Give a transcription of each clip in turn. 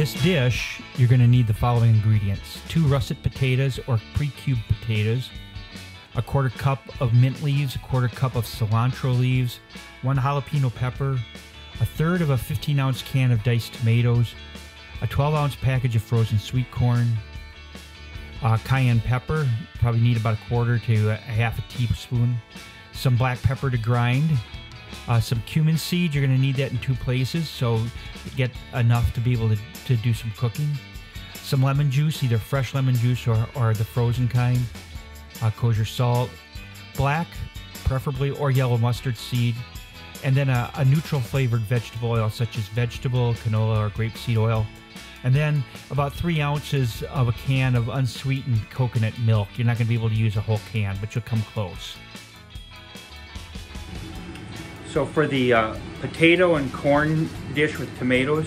this dish, you're going to need the following ingredients: 2 russet potatoes or pre-cubed potatoes, a 1/4 cup of mint leaves, a 1/4 cup of cilantro leaves, 1 jalapeno pepper, 1/3 of a 15-ounce can of diced tomatoes, a 12-ounce package of frozen sweet corn, cayenne pepper, probably need about 1/4 to 1/2 teaspoon, some black pepper to grind, some cumin seeds. You're going to need that in 2 places, so get enough to be able to do some cooking. Some lemon juice, either fresh lemon juice or the frozen kind. Kosher salt, black, preferably, or yellow mustard seed, and then a neutral flavored vegetable oil such as vegetable, canola, or grapeseed oil. And then about 3 ounces of a can of unsweetened coconut milk. You're not going to be able to use a whole can, but you'll come close. So for the potato and corn dish with tomatoes,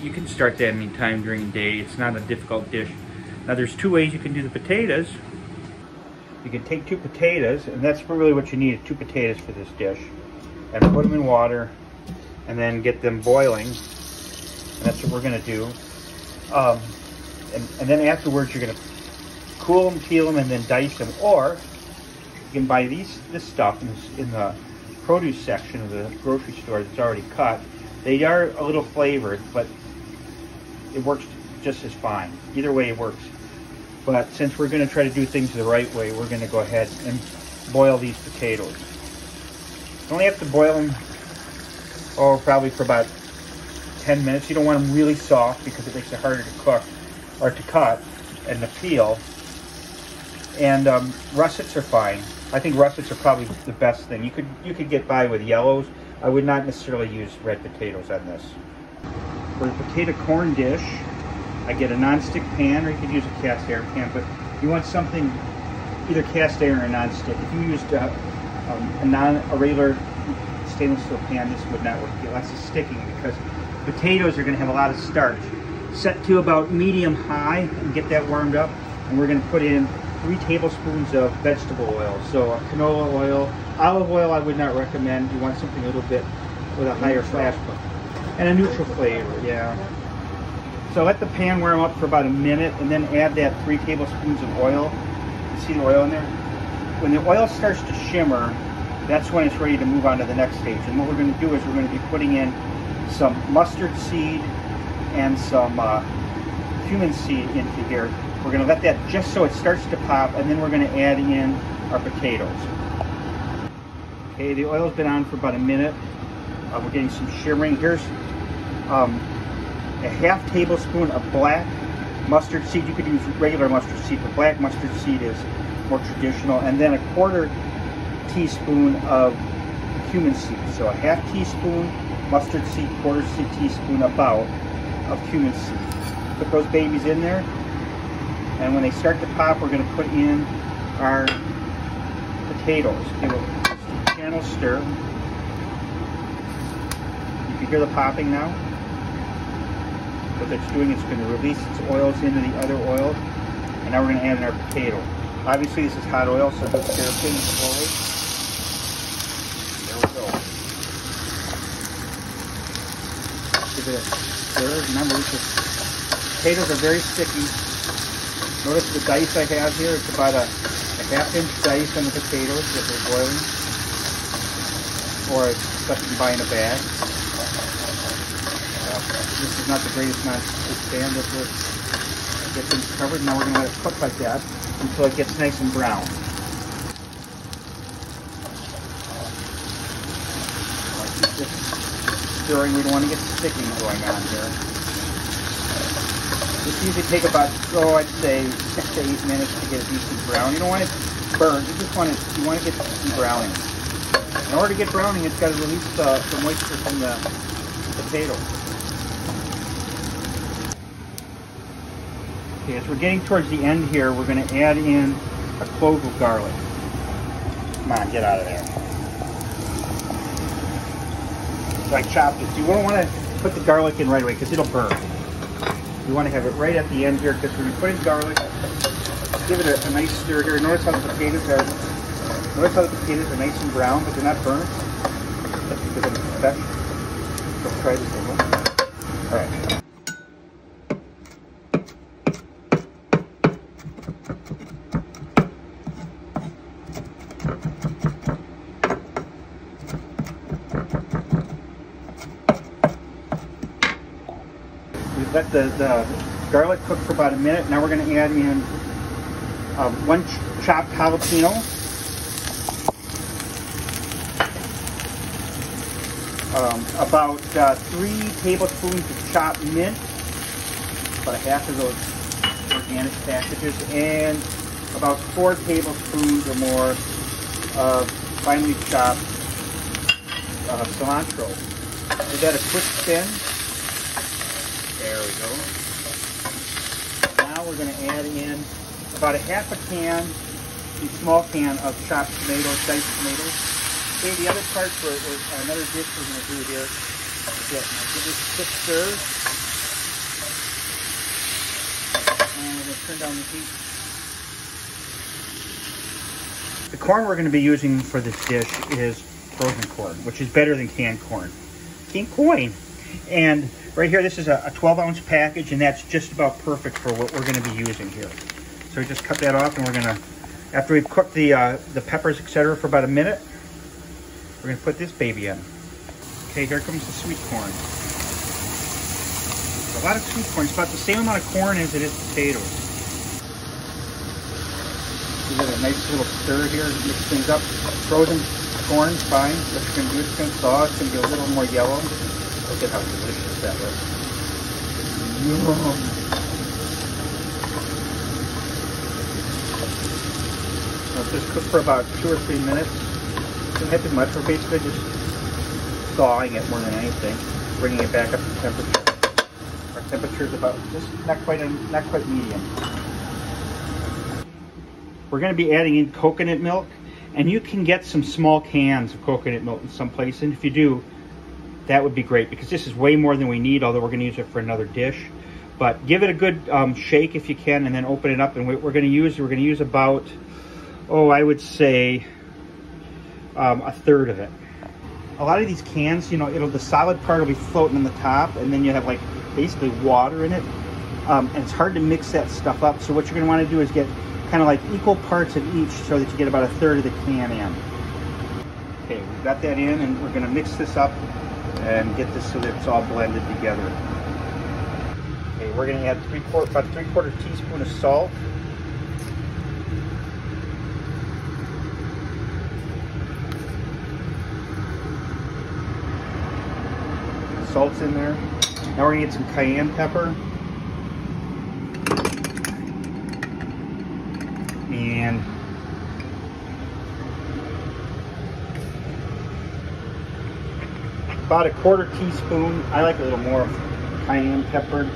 you can start that anytime during the day. It's not a difficult dish. Now there's 2 ways you can do the potatoes. You can take 2 potatoes, and that's really what you need, is 2 potatoes for this dish, and put them in water and then get them boiling, and that's what we're going to do. And then afterwards you're going to cool them, peel them, and then dice them. Or you can buy this stuff in the produce section of the grocery store that's already cut. They are a little flavored, but it works just as fine. Either way it works. But since we're going to try to do things the right way, we're going to go ahead and boil these potatoes. You only have to boil them, probably for about 10 minutes. You don't want them really soft because it makes it harder to cook, or to cut and to peel. And russets are fine. I think russets are probably the best thing. You could get by with yellows. I would not necessarily use red potatoes on this. For the potato corn dish, I get a non-stick pan, or you could use a cast iron pan, but you want something, either cast iron or non-stick. If you used a regular stainless steel pan, this would not work. Get lots of sticking because potatoes are going to have a lot of starch. Set to about medium-high and get that warmed up, and we're going to put in 3 tablespoons of vegetable oil. So canola oil, olive oil I would not recommend. You want something a little bit with a higher flash point. And a neutral flavor, yeah. So let the pan warm up for about a minute, and then add that 3 tablespoons of oil. You see the oil in there? When the oil starts to shimmer, that's when it's ready to move on to the next stage. And what we're going to do is we're going to be putting in some mustard seed and some cumin seed into here. We're going to let that just so it starts to pop, and then we're going to add in our potatoes. Okay, the oil's been on for about a minute. We're getting some shimmering. Here's a 1/2 tablespoon of black mustard seed. You could use regular mustard seed, but black mustard seed is more traditional. And then a 1/4 teaspoon of cumin seed. So a 1/2 teaspoon mustard seed, 1/4 teaspoon about of cumin seed. Put those babies in there, and when they start to pop, we're going to put in our potatoes. Give it a gentle stir. You can hear the popping now. What that's doing, it's going to release its oils into the other oils, and now we're going to add in our potato. Obviously this is hot oil, so do it carefully and slowly. There we go. Give it a stir. Remember, the potatoes are very sticky. Notice the dice I have here. It's about a 1/2-inch dice on the potatoes that we're boiling, or stuff you can buy in a bag. This is not the greatest non-stick pan, but we'll get things covered. Now we're going to let it cook like that until it gets nice and brown. Keep this stirring. We don't want to get sticking going on here. This usually take about, I'd say 6 to 8 minutes to get a decent brown. You don't want it burned. You just want it. You want to get some browning. In order to get browning, it's got to release the moisture from the potato. Okay, as we're getting towards the end here, we're going to add in a clove of garlic. Come on, get out of there. So I chopped it. So you won't want to put the garlic in right away because it'll burn. You want to have it right at the end here, because when you put in garlic, give it a nice stir here. Notice how the potatoes are nice and brown, but they're not burnt. That's because of the special. So try this one. All right. let the garlic cook for about a minute. Now we're going to add in one chopped jalapeno, about 3 tablespoons of chopped mint, about a half of those organic packages, and about 4 tablespoons or more of finely chopped cilantro. Give that a quick spin. There we go. Now we're going to add in about a half a can, a small can of chopped tomatoes, diced tomatoes. Okay, the other part for another dish we're going to do here is that now give this a quick stir. And we're going to turn down the heat. The corn we're going to be using for this dish is frozen corn, which is better than canned corn. Canned corn. And right here, this is a 12-ounce package, and that's just about perfect for what we're going to be using here. So we just cut that off, and we're going to, after we've cooked the peppers, etc., for about a minute, we're going to put this baby in. Okay, here comes the sweet corn. A lot of sweet corn. It's about the same amount of corn as it is potatoes. Give it a nice little stir here, mix things up. Frozen corn, fine. What you're going to do is it's going to thaw. It's going to be a little more yellow. Look at how delicious that looks. Yum. Let's just cook for about 2 or 3 minutes. Doesn't have to be much. We're basically just thawing it more than anything, bringing it back up to temperature. Our temperature is about just not quite medium. We're going to be adding in coconut milk, and you can get some small cans of coconut milk in some place, and if you do, that would be great, because this is way more than we need, although we're going to use it for another dish. But give it a good shake if you can, and then open it up. And what we're going to use about, I would say a third of it. A lot of these cans, you know, the solid part will be floating on the top, and then you have like basically water in it, and it's hard to mix that stuff up. So what you're going to want to do is get kind of like equal parts of each, so that you get about a third of the can in. Okay, we've got that in, and we're going to mix this up and get this so that it's all blended together. Okay, we're going to add about 3/4 teaspoon of salt. Salt's in there. Now we're going to get some cayenne pepper. And about a 1/4 teaspoon, I like a little more cayenne pepper.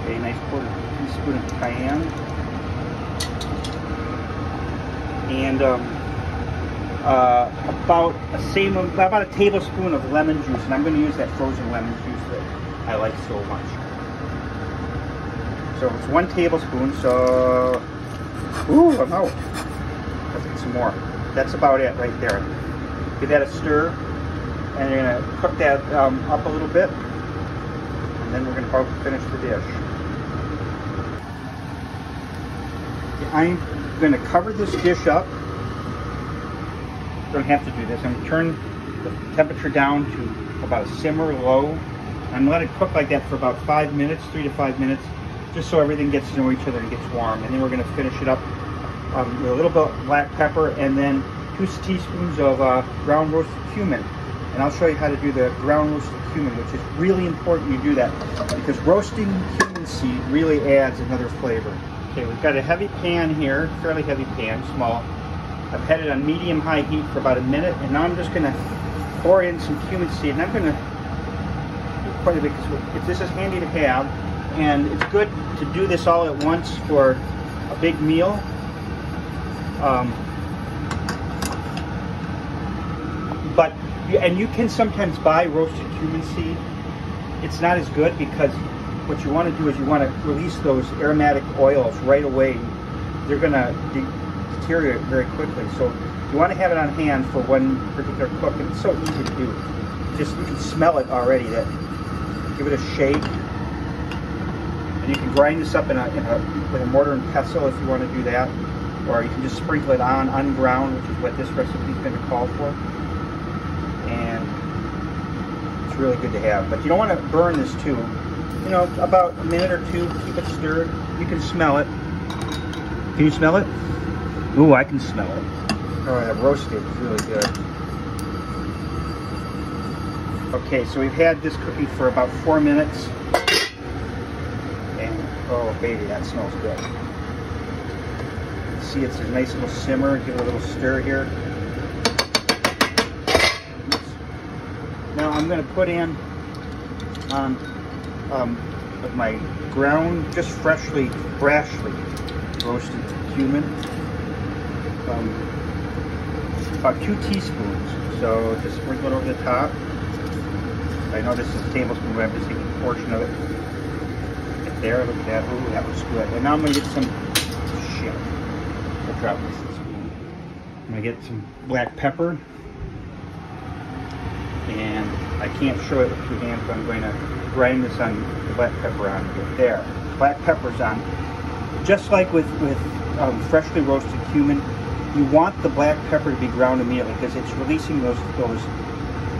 Okay, nice 1/4 teaspoon of cayenne. And about a tablespoon of lemon juice, and I'm going to use that frozen lemon juice that I like so much. So it's 1 tablespoon, so, ooh, I'm out. Let's get some more. That's about it right there. Give that a stir, and you're going to cook that up a little bit, and then we're going to finish the dish. I'm going to cover this dish up. Don't have to do this. I'm going to turn the temperature down to about a simmer low. I'm going to let it cook like that for about 5 minutes, 3 to 5 minutes, just so everything gets to know each other and gets warm. And then we're going to finish it up with a little bit of black pepper, and then 2 teaspoons of ground roasted cumin. And I'll show you how to do the ground roasted cumin, which is really important you do that, because roasting cumin seed really adds another flavor. Okay, we've got a heavy pan here, fairly heavy pan, small. I've had it on medium-high heat for about a minute, and now I'm just going to pour in some cumin seed, and I'm going to do quite a bit, because this is handy to have, and it's good to do this all at once for a big meal. And you can sometimes buy roasted cumin seed. It's not as good, because what you want to do is you want to release those aromatic oils right away. They're going to deteriorate very quickly. So you want to have it on hand for one particular cook, and it's so easy to do. Just, you can smell it already. Give it a shake, and you can grind this up with a mortar and pestle if you want to do that, or you can just sprinkle it on ground, which is what this recipe is going to call for. And It's really good to have. But you don't want to burn this too. You know, about a minute or two, keep it stirred. You can smell it. Can you smell it? Ooh, I can smell it. Oh, that roasted is really good. Okay, so we've had this cooking for about 4 minutes. And, oh baby, that smells good. See, it's a nice little simmer. Give it a little stir here. Now I'm going to put in my ground, just brashly roasted cumin. About 2 teaspoons. So just sprinkle it over the top. I know this is a tablespoon, but I'm just taking a portion of it. Right there, look at that. Ooh, that looks good. And now I'm going to get some shit. I'll drop this spoon. I'm going to get some black pepper. And I can't show it with 2 hands, but I'm going to grind this on the black pepper on here. There. Black pepper's on. Just like with freshly roasted cumin, you want the black pepper to be ground immediately because it's releasing those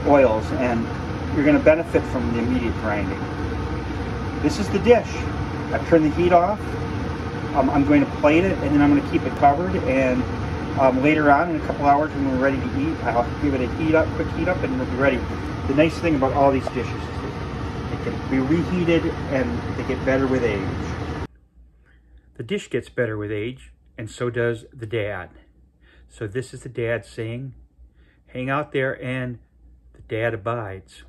oils, and you're going to benefit from the immediate grinding. This is the dish. I've turned the heat off. I'm going to plate it, and then I'm going to keep it covered, and later on in a couple hours when we're ready to eat, I'll give it a quick heat up, and it'll be ready. The nice thing about all these dishes is they can be reheated and they get better with age. The dish gets better with age, and so does the dad. So this is the dad saying, hang out there and the dad abides.